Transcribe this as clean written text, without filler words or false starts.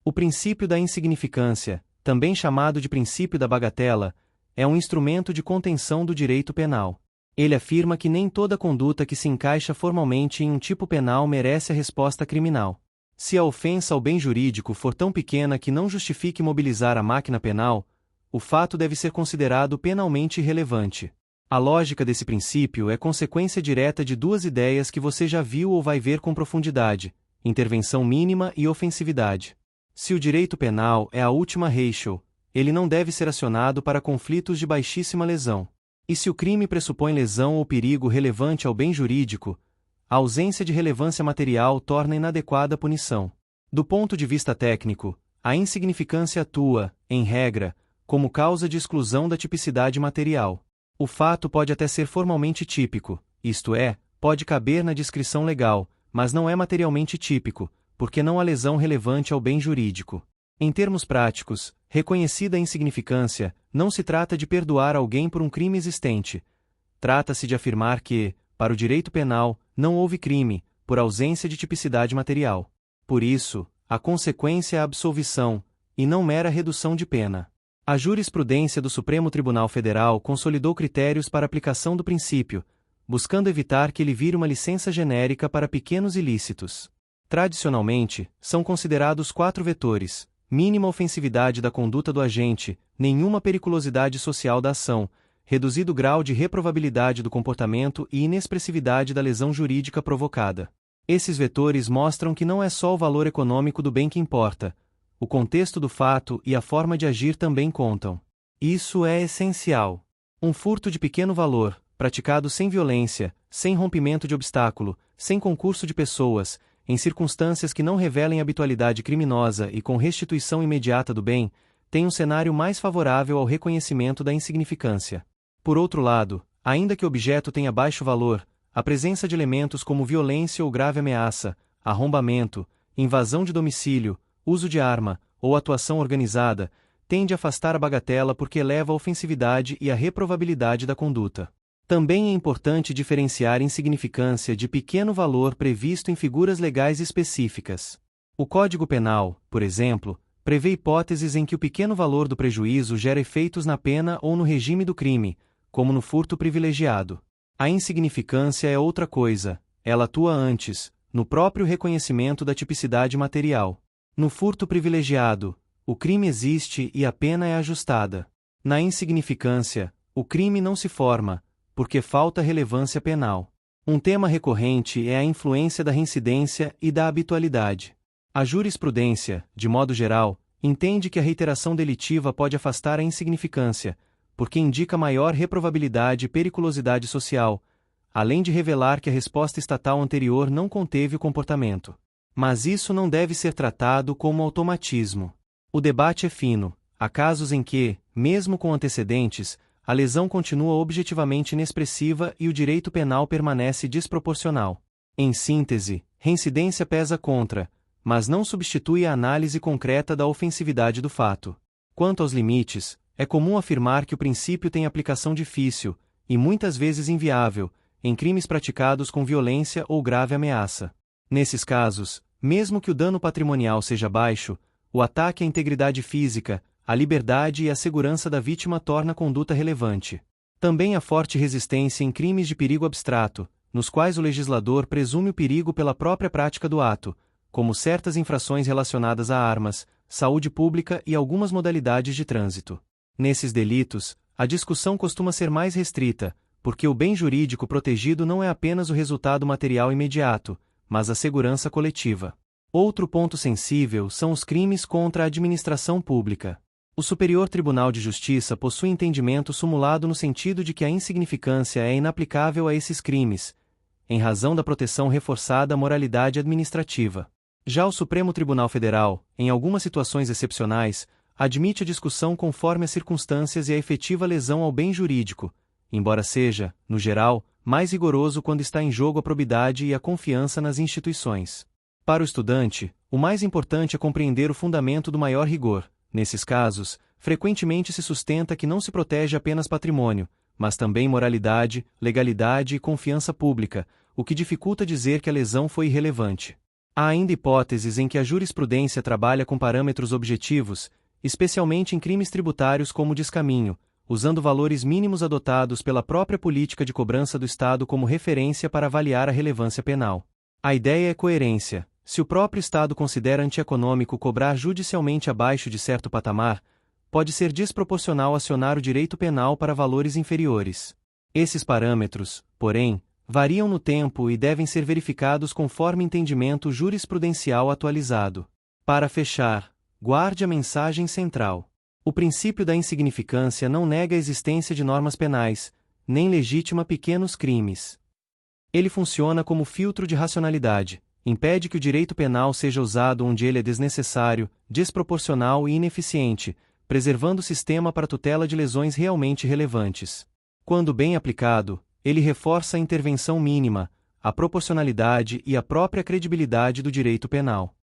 O princípio da insignificância, também chamado de princípio da bagatela, é um instrumento de contenção do direito penal. Ele afirma que nem toda conduta que se encaixa formalmente em um tipo penal merece a resposta criminal. Se a ofensa ao bem jurídico for tão pequena que não justifique mobilizar a máquina penal, o fato deve ser considerado penalmente irrelevante. A lógica desse princípio é consequência direta de duas ideias que você já viu ou vai ver com profundidade: intervenção mínima e ofensividade. Se o direito penal é a última ratio, ele não deve ser acionado para conflitos de baixíssima lesão. E se o crime pressupõe lesão ou perigo relevante ao bem jurídico, a ausência de relevância material torna inadequada a punição. Do ponto de vista técnico, a insignificância atua, em regra, como causa de exclusão da tipicidade material. O fato pode até ser formalmente típico, isto é, pode caber na descrição legal, mas não é materialmente típico, porque não há lesão relevante ao bem jurídico. Em termos práticos, reconhecida a insignificância, não se trata de perdoar alguém por um crime existente. Trata-se de afirmar que, para o direito penal, não houve crime, por ausência de tipicidade material. Por isso, a consequência é a absolvição, e não mera redução de pena. A jurisprudência do Supremo Tribunal Federal consolidou critérios para a aplicação do princípio, buscando evitar que ele vire uma licença genérica para pequenos ilícitos. Tradicionalmente, são considerados 4 vetores: mínima ofensividade da conduta do agente, nenhuma periculosidade social da ação, reduzido grau de reprovabilidade do comportamento e inexpressividade da lesão jurídica provocada. Esses vetores mostram que não é só o valor econômico do bem que importa, o contexto do fato e a forma de agir também contam. Isso é essencial. Um furto de pequeno valor, praticado sem violência, sem rompimento de obstáculo, sem concurso de pessoas, em circunstâncias que não revelem habitualidade criminosa e com restituição imediata do bem, tem um cenário mais favorável ao reconhecimento da insignificância. Por outro lado, ainda que o objeto tenha baixo valor, a presença de elementos como violência ou grave ameaça, arrombamento, invasão de domicílio, uso de arma, ou atuação organizada, tende a afastar a bagatela porque eleva a ofensividade e a reprovabilidade da conduta. Também é importante diferenciar insignificância de pequeno valor previsto em figuras legais específicas. O Código Penal, por exemplo, prevê hipóteses em que o pequeno valor do prejuízo gera efeitos na pena ou no regime do crime, como no furto privilegiado. A insignificância é outra coisa, ela atua antes, no próprio reconhecimento da tipicidade material. No furto privilegiado, o crime existe e a pena é ajustada. Na insignificância, o crime não se forma, porque falta relevância penal. Um tema recorrente é a influência da reincidência e da habitualidade. A jurisprudência, de modo geral, entende que a reiteração delitiva pode afastar a insignificância, porque indica maior reprovabilidade e periculosidade social, além de revelar que a resposta estatal anterior não conteve o comportamento. Mas isso não deve ser tratado como automatismo. O debate é fino. Há casos em que, mesmo com antecedentes, a lesão continua objetivamente inexpressiva e o direito penal permanece desproporcional. Em síntese, reincidência pesa contra, mas não substitui a análise concreta da ofensividade do fato. Quanto aos limites, é comum afirmar que o princípio tem aplicação difícil, e muitas vezes inviável, em crimes praticados com violência ou grave ameaça. Nesses casos, mesmo que o dano patrimonial seja baixo, o ataque à integridade física, a liberdade e a segurança da vítima torna a conduta relevante. Também há forte resistência em crimes de perigo abstrato, nos quais o legislador presume o perigo pela própria prática do ato, como certas infrações relacionadas a armas, saúde pública e algumas modalidades de trânsito. Nesses delitos, a discussão costuma ser mais restrita, porque o bem jurídico protegido não é apenas o resultado material imediato, mas a segurança coletiva. Outro ponto sensível são os crimes contra a administração pública. O Superior Tribunal de Justiça possui entendimento sumulado no sentido de que a insignificância é inaplicável a esses crimes, em razão da proteção reforçada à moralidade administrativa. Já o Supremo Tribunal Federal, em algumas situações excepcionais, admite a discussão conforme as circunstâncias e a efetiva lesão ao bem jurídico, embora seja, no geral, mais rigoroso quando está em jogo a probidade e a confiança nas instituições. Para o estudante, o mais importante é compreender o fundamento do maior rigor. Nesses casos, frequentemente se sustenta que não se protege apenas patrimônio, mas também moralidade, legalidade e confiança pública, o que dificulta dizer que a lesão foi irrelevante. Há ainda hipóteses em que a jurisprudência trabalha com parâmetros objetivos, especialmente em crimes tributários como o descaminho, usando valores mínimos adotados pela própria política de cobrança do Estado como referência para avaliar a relevância penal. A ideia é coerência. Se o próprio Estado considera antieconômico cobrar judicialmente abaixo de certo patamar, pode ser desproporcional acionar o direito penal para valores inferiores. Esses parâmetros, porém, variam no tempo e devem ser verificados conforme entendimento jurisprudencial atualizado. Para fechar, guarde a mensagem central. O princípio da insignificância não nega a existência de normas penais, nem legitima pequenos crimes. Ele funciona como filtro de racionalidade, impede que o direito penal seja usado onde ele é desnecessário, desproporcional e ineficiente, preservando o sistema para tutela de lesões realmente relevantes. Quando bem aplicado, ele reforça a intervenção mínima, a proporcionalidade e a própria credibilidade do direito penal.